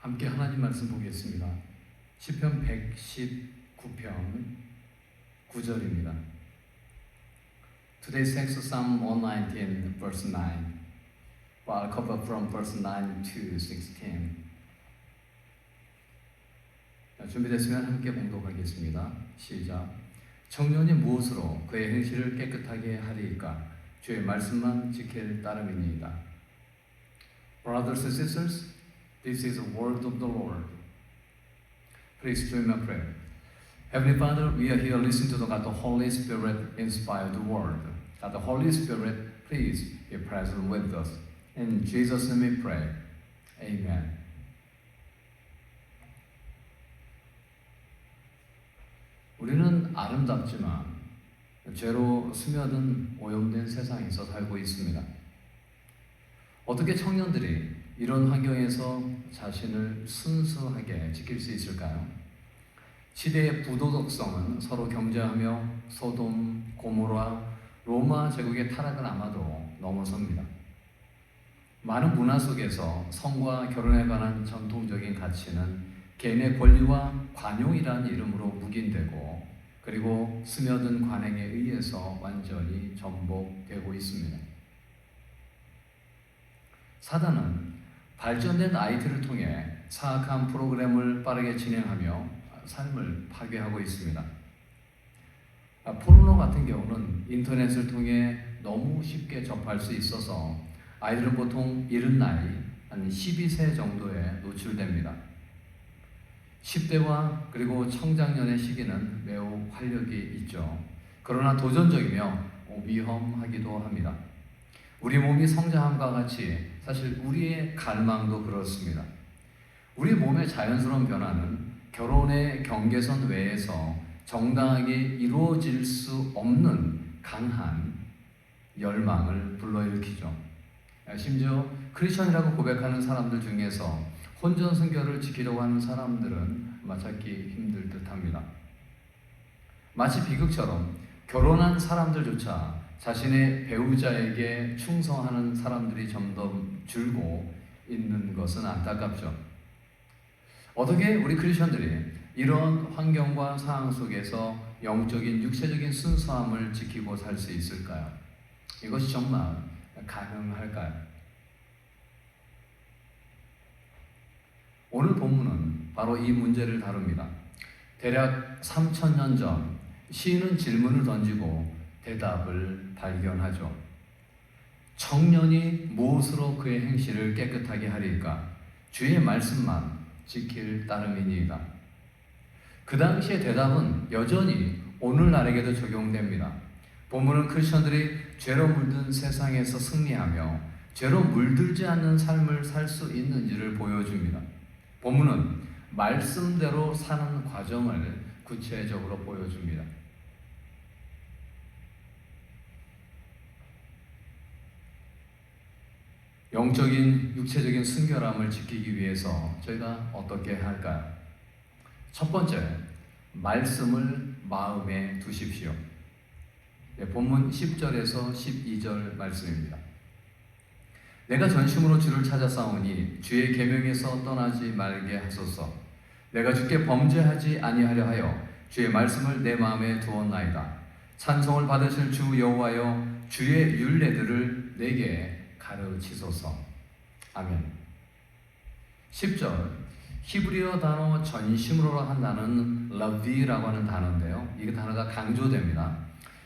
함께 하나님 말씀 보겠습니다. 시편 119편 9절입니다. Today's text is Psalm 119 verse 9. Well, I'll cover from verse 9 to 16. 준비됐으면 함께 봉독하겠습니다. 시작. 청년이 무엇으로 그의 행실을 깨끗하게 하리이까? 주의 말씀만 지킬 따름이니이다. Brothers and sisters, this is the word of the Lord. Please join my prayer. Heavenly Father, we are here listening to God, the Holy Spirit inspired word. God, the Holy Spirit, please be present with us. In Jesus' name we pray. Amen. 우리는 아름답지만 죄로 스며든 오염된 세상에서 살고 있습니다. 어떻게 청년들이 이런 환경에서 자신을 순수하게 지킬 수 있을까요? 시대의 부도덕성은 서로 경쟁하며 소돔, 고모라, 로마 제국의 타락은 아마도 넘어섭니다. 많은 문화 속에서 성과 결혼에 관한 전통적인 가치는 개인의 권리와 관용이라는 이름으로 묵인되고 그리고 스며든 관행에 의해서 완전히 전복되고 있습니다. 사단은 발전된 IT를 통해 사악한 프로그램을 빠르게 진행하며 삶을 파괴하고 있습니다. 포르노 같은 경우는 인터넷을 통해 너무 쉽게 접할 수 있어서 아이들은 보통 이른 나이 한 12세 정도에 노출됩니다. 10대와 그리고 청장년의 시기는 매우 활력이 있죠. 그러나 도전적이며 위험하기도 합니다. 우리 몸이 성장함과 같이 사실 우리의 갈망도 그렇습니다. 우리 몸의 자연스러운 변화는 결혼의 경계선 외에서 정당하게 이루어질 수 없는 강한 열망을 불러일으키죠. 심지어 크리스천이라고 고백하는 사람들 중에서 혼전순결을 지키려고 하는 사람들은 찾기 힘들 듯합니다. 마치 비극처럼 결혼한 사람들조차 자신의 배우자에게 충성하는 사람들이 점점 줄고 있는 것은 안타깝죠. 어떻게 우리 크리스천들이 이런 환경과 상황 속에서 영적인 육체적인 순수함을 지키고 살 수 있을까요? 이것이 정말 가능할까요? 오늘 본문은 바로 이 문제를 다룹니다. 대략 3000년 전 시인은 질문을 던지고 대답을 발견하죠. 청년이 무엇으로 그의 행실을 깨끗하게 하리이까? 주의 말씀만 지킬 따름이니이다. 그 당시의 대답은 여전히 오늘날에게도 적용됩니다. 본문은 크리스천들이 죄로 물든 세상에서 승리하며 죄로 물들지 않는 삶을 살 수 있는지를 보여줍니다. 본문은 말씀대로 사는 과정을 구체적으로 보여줍니다. 영적인, 육체적인 순결함을 지키기 위해서 저희가 어떻게 할까요? 첫 번째, 말씀을 마음에 두십시오. 본문 10절에서 12절 말씀입니다. 내가 전심으로 주를 찾아싸우니 주의 계명에서 떠나지 말게 하소서. 내가 주께 범죄하지 아니하려 하여 주의 말씀을 내 마음에 두었나이다. 찬송을 받으실 주 여호와여, 주의 율례들을 내게 가르치소서. 아멘. 10절, 히브리어 단어 전심으로 한 단어는 라비라고 하는 단어인데요. 이 단어가 강조됩니다.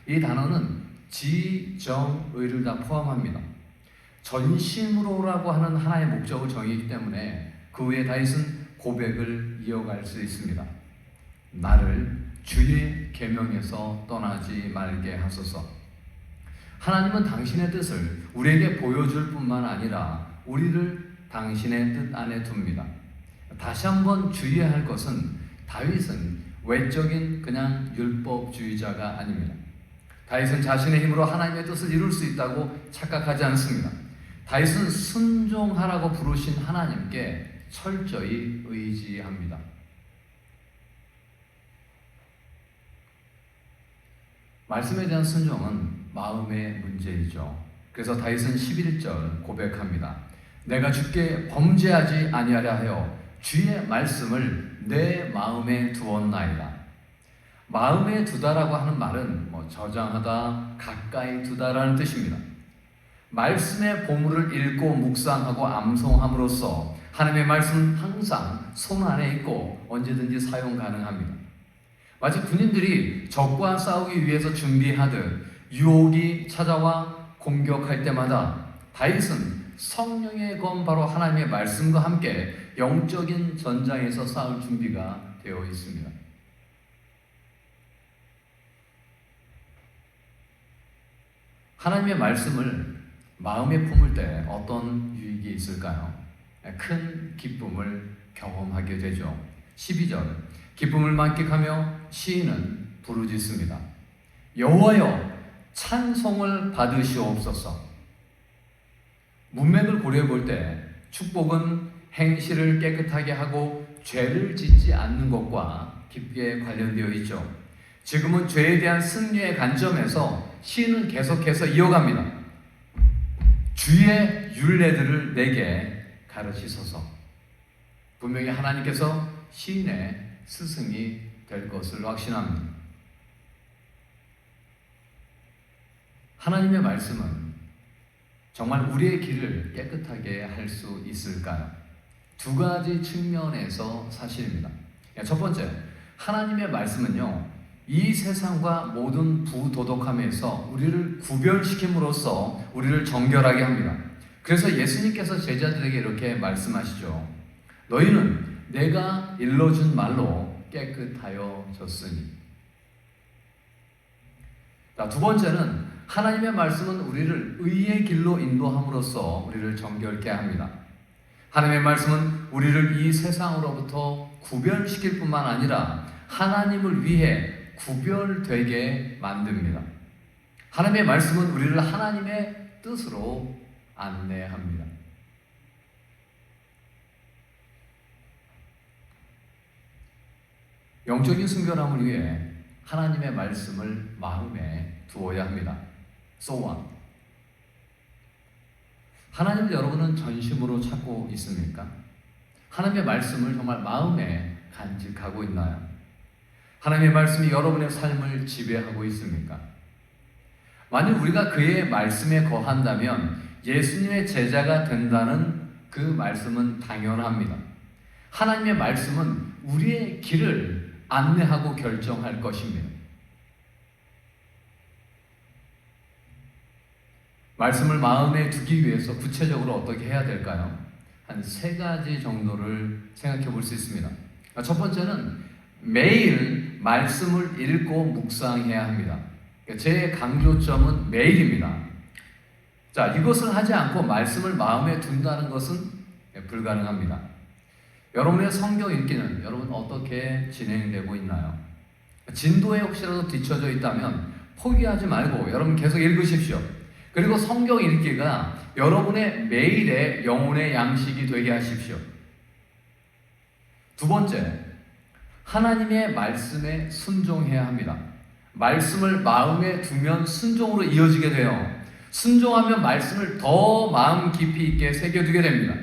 이 단어는 지정의를 다 포함합니다. 전심으로라고 하는 하나의 목적을 정의하기 때문에 그 후에 다윗은 고백을 이어갈 수 있습니다. 나를 주의 계명에서 떠나지 말게 하소서. 하나님은 당신의 뜻을 우리에게 보여줄 뿐만 아니라 우리를 당신의 뜻 안에 둡니다. 다시 한번 주의해야 할 것은 다윗은 외적인 그냥 율법주의자가 아닙니다. 다윗은 자신의 힘으로 하나님의 뜻을 이룰 수 있다고 착각하지 않습니다. 다윗은 순종하라고 부르신 하나님께 철저히 의지합니다. 말씀에 대한 순종은 마음의 문제이죠. 그래서 다윗은 11절 고백합니다. 내가 주께 범죄하지 아니하려 하여 주의 말씀을 내 마음에 두었나이다. 마음에 두다라고 하는 말은 저장하다, 가까이 두다라는 뜻입니다. 말씀의 보물을 읽고 묵상하고 암송함으로써 하나님의 말씀은 항상 손 안에 있고 언제든지 사용 가능합니다. 마치 군인들이 적과 싸우기 위해서 준비하듯 유혹이 찾아와 공격할 때마다 다윗은 성령의 검 바로 하나님의 말씀과 함께 영적인 전장에서 싸울 준비가 되어 있습니다. 하나님의 말씀을 마음에 품을 때 어떤 유익이 있을까요? 큰 기쁨을 경험하게 되죠. 12절 기쁨을 만끽하며 시인은 부르짖습니다. 여호와여 찬송을 받으시옵소서. 문맥을 고려해 볼 때 축복은 행실을 깨끗하게 하고 죄를 짓지 않는 것과 깊게 관련되어 있죠. 지금은 죄에 대한 승리의 관점에서 시인은 계속해서 이어갑니다. 주의 율례들을 내게 가르치소서. 분명히 하나님께서 시인의 스승이 될 것을 확신합니다. 하나님의 말씀은 정말 우리의 길을 깨끗하게 할 수 있을까요? 두 가지 측면에서 사실입니다. 첫 번째, 하나님의 말씀은요, 이 세상과 모든 부도덕함에서 우리를 구별시킴으로써 우리를 정결하게 합니다. 그래서 예수님께서 제자들에게 이렇게 말씀하시죠. 너희는 내가 일러준 말로 깨끗하여졌으니. 두 번째는 하나님의 말씀은 우리를 의의 길로 인도함으로써 우리를 정결케 합니다. 하나님의 말씀은 우리를 이 세상으로부터 구별시킬 뿐만 아니라 하나님을 위해 구별되게 만듭니다. 하나님의 말씀은 우리를 하나님의 뜻으로 안내합니다. 영적인 순결함을 위해 하나님의 말씀을 마음에 두어야 합니다. So what? 하나님을 여러분은 전심으로 찾고 있습니까? 하나님의 말씀을 정말 마음에 간직하고 있나요? 하나님의 말씀이 여러분의 삶을 지배하고 있습니까? 만약 우리가 그의 말씀에 거한다면 예수님의 제자가 된다는 그 말씀은 당연합니다. 하나님의 말씀은 우리의 길을 안내하고 결정할 것입니다. 말씀을 마음에 두기 위해서 구체적으로 어떻게 해야 될까요? 한 3가지 정도를 생각해 볼 수 있습니다. 첫 번째는 매일 말씀을 읽고 묵상해야 합니다. 제 강조점은 매일입니다. 자, 이것을 하지 않고 말씀을 마음에 둔다는 것은 불가능합니다. 여러분의 성경 읽기는 여러분 어떻게 진행되고 있나요? 진도에 혹시라도 뒤처져 있다면 포기하지 말고 여러분 계속 읽으십시오. 그리고 성경 읽기가 여러분의 매일의 영혼의 양식이 되게 하십시오. 두 번째, 하나님의 말씀에 순종해야 합니다. 말씀을 마음에 두면 순종으로 이어지게 돼요. 순종하면 말씀을 더 마음 깊이 있게 새겨두게 됩니다.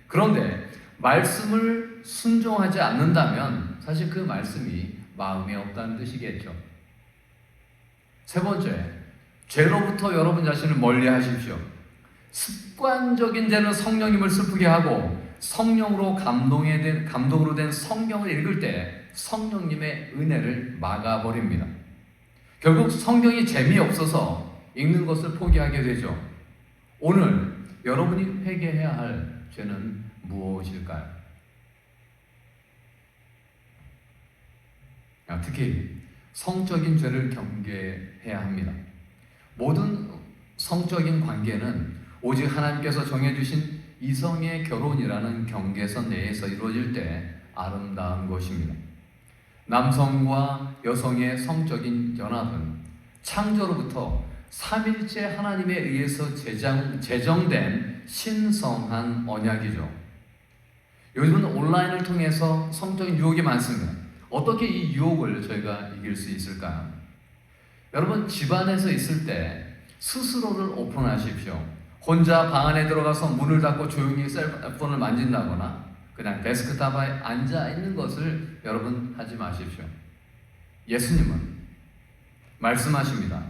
그런데 말씀을 순종하지 않는다면 사실 그 말씀이 마음에 없다는 뜻이겠죠. 세 번째, 죄로부터 여러분 자신을 멀리 하십시오. 습관적인 죄는 성령님을 슬프게 하고 성령으로 감동으로 된 성경을 읽을 때 성령님의 은혜를 막아버립니다. 결국 성경이 재미없어서 읽는 것을 포기하게 되죠. 오늘 여러분이 회개해야 할 죄는 무엇일까요? 특히 성적인 죄를 경계해야 합니다. 모든 성적인 관계는 오직 하나님께서 정해주신 이성의 결혼이라는 경계선 내에서 이루어질 때 아름다운 것입니다. 남성과 여성의 성적인 연합은 창조로부터 삼일째 하나님에 의해서 제정된 신성한 언약이죠. 요즘은 온라인을 통해서 성적인 유혹이 많습니다. 어떻게 이 유혹을 저희가 이길 수 있을까요? 여러분, 집안에서 있을 때 스스로를 오픈하십시오. 혼자 방 안에 들어가서 문을 닫고 조용히 셀폰을 만진다거나 그냥 데스크탑에 앉아 있는 것을 여러분 하지 마십시오. 예수님은 말씀하십니다.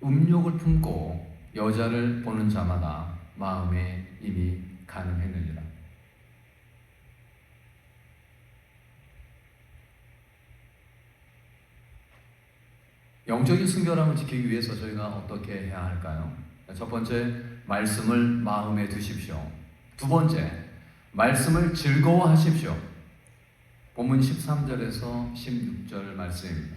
음욕을 품고 여자를 보는 자마다 마음에 이미 가늠했느니라. 영적인 순결함을 지키기 위해서 저희가 어떻게 해야 할까요? 첫 번째, 말씀을 마음에 두십시오. 두 번째, 말씀을 즐거워하십시오. 본문 13절에서 16절 말씀입니다.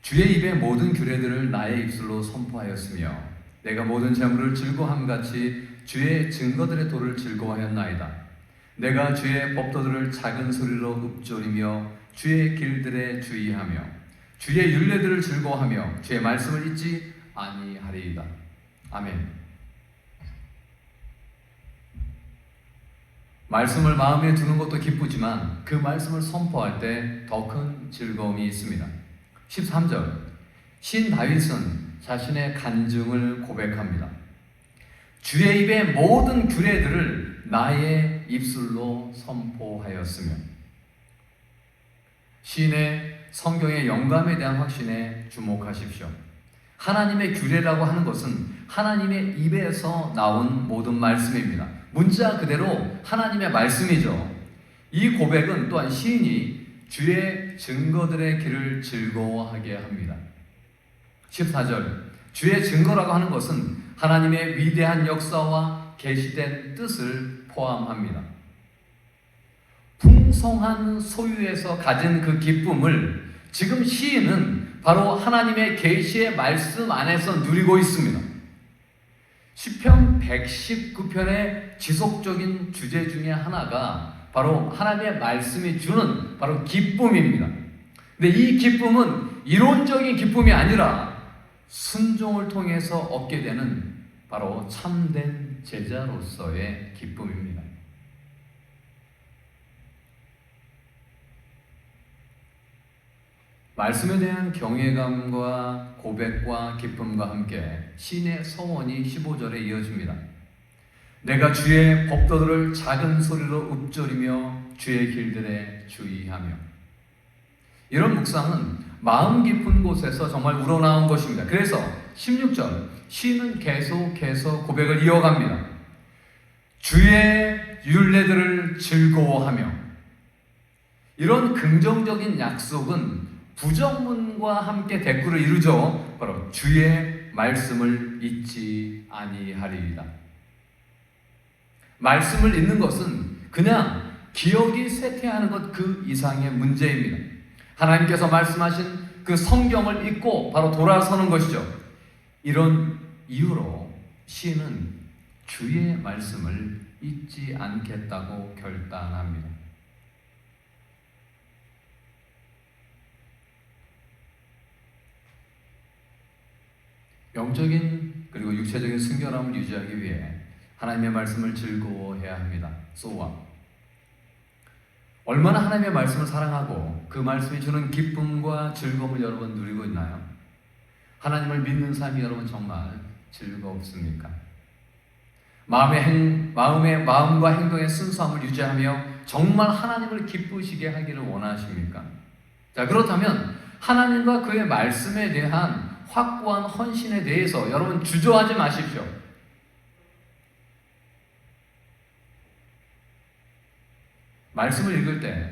주의 입의 모든 규례들을 나의 입술로 선포하였으며 내가 모든 재물을 즐거워함같이 주의 증거들의 도를 즐거워하였나이다. 내가 주의 법도들을 작은 소리로 읊조리며 주의 길들에 주의하며 주의 율례들을 즐거워하며 주의 말씀을 잊지 아니하리이다. 아멘. 말씀을 마음에 두는 것도 기쁘지만 그 말씀을 선포할 때 더 큰 즐거움이 있습니다. 13절, 신 다윗은 자신의 간증을 고백합니다. 주의 입의 모든 규례들을 나의 입술로 선포하였으며, 시인의 성경의 영감에 대한 확신에 주목하십시오. 하나님의 규례라고 하는 것은 하나님의 입에서 나온 모든 말씀입니다. 문자 그대로 하나님의 말씀이죠. 이 고백은 또한 시인이 주의 증거들의 길을 즐거워하게 합니다. 14절, 주의 증거라고 하는 것은 하나님의 위대한 역사와 계시된 뜻을 포함합니다. 풍성한 소유에서 가진 그 기쁨을 지금 시인은 바로 하나님의 계시의 말씀 안에서 누리고 있습니다. 시편 119편의 지속적인 주제 중에 하나가 바로 하나님의 말씀이 주는 바로 기쁨입니다. 근데 이 기쁨은 이론적인 기쁨이 아니라 순종을 통해서 얻게 되는 바로 참된 제자로서의 기쁨입니다. 말씀에 대한 경외감과 고백과 기쁨과 함께 시인의 서원이 15절에 이어집니다. 내가 주의 법도들을 작은 소리로 읊조리며 주의 길들에 주의하며. 이런 묵상은 마음 깊은 곳에서 정말 우러나온 것입니다. 그래서 16절, 시인은 계속해서 고백을 이어갑니다. 주의 율례들을 즐거워하며. 이런 긍정적인 약속은 부정문과 함께 대꾸를 이루죠. 바로 주의 말씀을 잊지 아니하리이다. 말씀을 잊는 것은 그냥 기억이 쇠퇴하는 것 그 이상의 문제입니다. 하나님께서 말씀하신 그 성경을 잊고 바로 돌아서는 것이죠. 이런 이유로 시인은 주의 말씀을 잊지 않겠다고 결단합니다. 영적인 그리고 육체적인 순결함을 유지하기 위해 하나님의 말씀을 즐거워해야 합니다. So what? 얼마나 하나님의 말씀을 사랑하고 그 말씀이 주는 기쁨과 즐거움을 여러분 누리고 있나요? 하나님을 믿는 삶이 여러분 정말 즐겁습니까? 마음과 행동의 순수함을 유지하며 정말 하나님을 기쁘시게 하기를 원하십니까? 자, 그렇다면 하나님과 그의 말씀에 대한 확고한 헌신에 대해서 여러분 주저하지 마십시오. 말씀을 읽을 때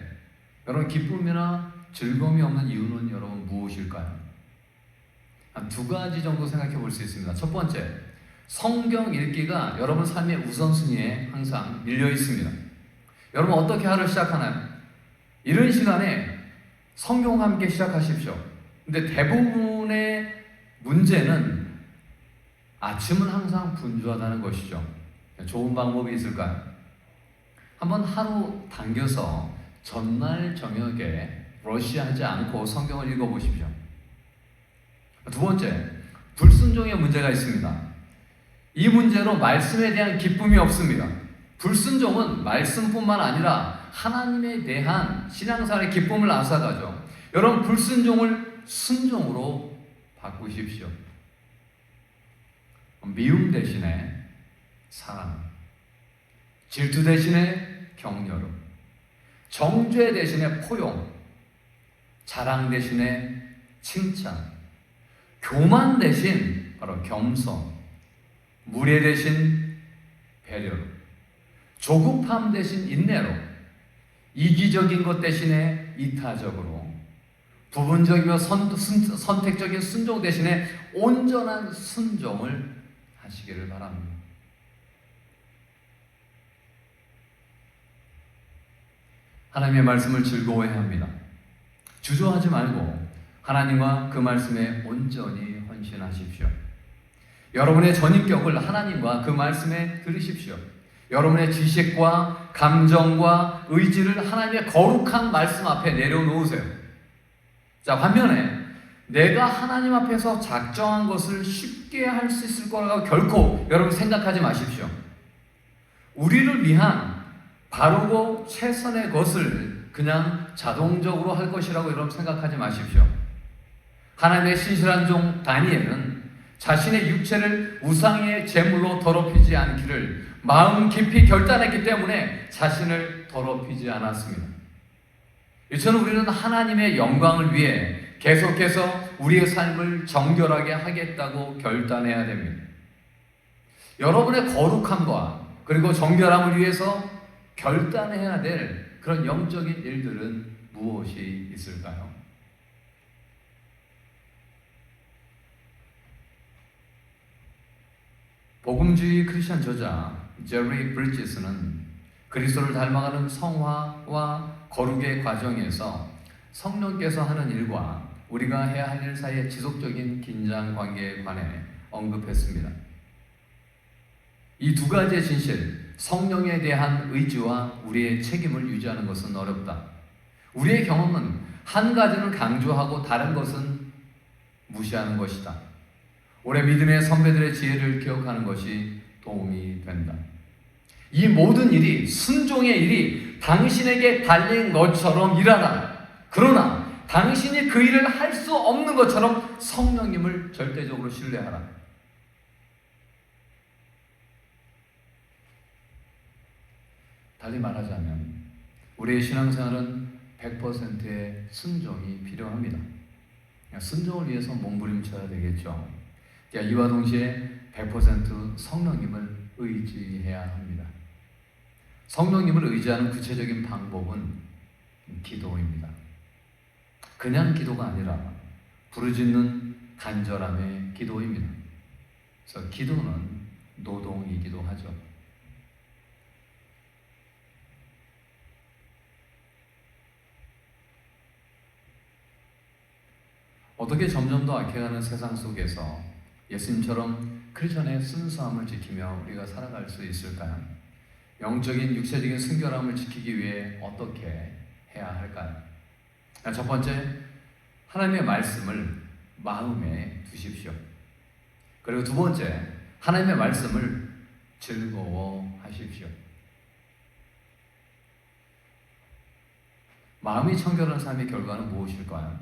여러분 기쁨이나 즐거움이 없는 이유는 여러분 무엇일까요? 한 두 가지 정도 생각해 볼 수 있습니다. 첫 번째, 성경 읽기가 여러분 삶의 우선순위에 항상 밀려 있습니다. 여러분 어떻게 하루 시작하나요? 이런 시간에 성경과 함께 시작하십시오. 근데 대부분의 문제는 아침은 항상 분주하다는 것이죠. 좋은 방법이 있을까요? 한번 하루 당겨서 전날 저녁에 러시하지 않고 성경을 읽어보십시오. 두 번째, 불순종의 문제가 있습니다. 이 문제로 말씀에 대한 기쁨이 없습니다. 불순종은 말씀뿐만 아니라 하나님에 대한 신앙생활의 기쁨을 앗아가죠. 여러분 불순종을 순종으로 바꾸십시오. 미움 대신에 사랑, 질투 대신에 격려로, 정죄 대신에 포용, 자랑 대신에 칭찬, 교만 대신 바로 겸손, 무례 대신 배려로, 조급함 대신 인내로, 이기적인 것 대신에 이타적으로, 부분적이며 선택적인 순종 대신에 온전한 순종을 하시기를 바랍니다. 하나님의 말씀을 즐거워해야 합니다. 주저하지 말고 하나님과 그 말씀에 온전히 헌신하십시오. 여러분의 전인격을 하나님과 그 말씀에 들으십시오. 여러분의 지식과 감정과 의지를 하나님의 거룩한 말씀 앞에 내려놓으세요. 자, 반면에 내가 하나님 앞에서 작정한 것을 쉽게 할 수 있을 거라고 결코 여러분 생각하지 마십시오. 우리를 위한 바르고 최선의 것을 그냥 자동적으로 할 것이라고 여러분 생각하지 마십시오. 하나님의 신실한 종 다니엘은 자신의 육체를 우상의 제물로 더럽히지 않기를 마음 깊이 결단했기 때문에 자신을 더럽히지 않았습니다. 이처럼 우리는 하나님의 영광을 위해 계속해서 우리의 삶을 정결하게 하겠다고 결단해야 됩니다. 여러분의 거룩함과 그리고 정결함을 위해서 결단해야 될 그런 영적인 일들은 무엇이 있을까요? 복음주의 크리스천 저자 제리 브리지스는 그리스도를 닮아가는 성화와 거룩의 과정에서 성령께서 하는 일과 우리가 해야 할 일 사이의 지속적인 긴장 관계에 관해 언급했습니다. 이 두 가지의 진실, 성령에 대한 의지와 우리의 책임을 유지하는 것은 어렵다. 우리의 경험은 한 가지는 강조하고 다른 것은 무시하는 것이다. 올해 믿음의 선배들의 지혜를 기억하는 것이 도움이 된다. 이 모든 일이, 순종의 일이 당신에게 달린 것처럼 일하라. 그러나 당신이 그 일을 할 수 없는 것처럼 성령님을 절대적으로 신뢰하라. 달리 말하자면 우리의 신앙생활은 100%의 순종이 필요합니다. 순종을 위해서 몸부림쳐야 되겠죠. 이와 동시에 100% 성령님을 의지해야 합니다. 성령님을 의지하는 구체적인 방법은 기도입니다. 그냥 기도가 아니라 부르짖는 간절함의 기도입니다. 그래서 기도는 노동이기도 하죠. 어떻게 점점 더 악해가는 세상 속에서 예수님처럼 크리스천의 순수함을 지키며 우리가 살아갈 수 있을까요? 영적인 육체적인 순결함을 지키기 위해 어떻게 해야 할까요? 첫 번째, 하나님의 말씀을 마음에 두십시오. 그리고 두 번째, 하나님의 말씀을 즐거워하십시오. 마음이 청결한 삶의 결과는 무엇일까요?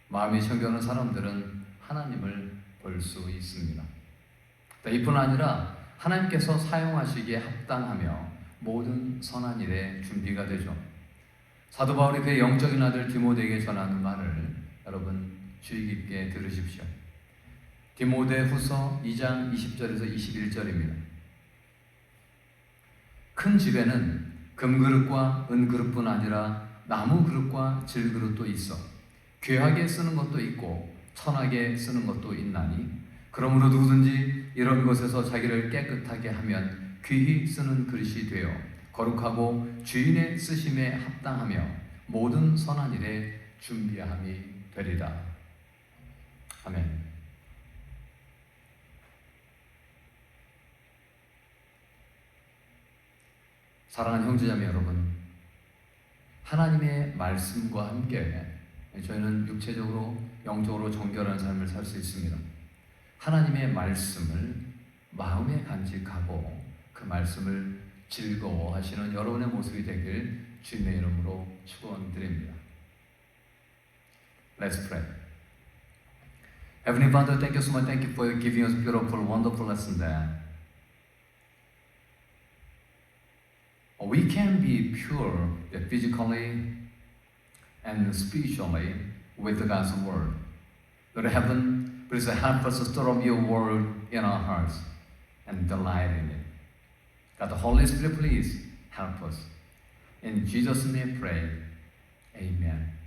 마음이 청결한 사람들은 하나님을 볼 수 있습니다. 이뿐 아니라 하나님께서 사용하시기에 합당하며 모든 선한 일에 준비가 되죠. 사도 바울이 그의 영적인 아들 디모데에게 전하는 말을 여러분 주의 깊게 들으십시오. 디모데 후서 2장 20절에서 21절입니다. 큰 집에는 금그릇과 은그릇뿐 아니라 나무 그릇과 질그릇도 있어 귀하게 쓰는 것도 있고 천하게 쓰는 것도 있나니 그러므로 누구든지 이런 것에서 자기를 깨끗하게 하면 귀히 쓰는 그릇이 되어 거룩하고 주인의 쓰심에 합당하며 모든 선한 일에 준비함이 되리라. 아멘. 사랑하는 형제자매 여러분, 하나님의 말씀과 함께 저희는 육체적으로 영적으로 정결한 삶을 살 수 있습니다. 하나님의 말씀을 마음에 간직하고 그 말씀을 즐거워하시는 여러분의 모습이 되길 주님의 이름으로 축원드립니다. Let's pray. Heavenly Father, thank you so much. Thank you for giving us a beautiful, wonderful lesson there. We can be pure physically and spiritually with God's word. Lord heaven, please help us to store up your word in our hearts and delight in it. God, the Holy Spirit, please help us. In Jesus' name, pray. Amen.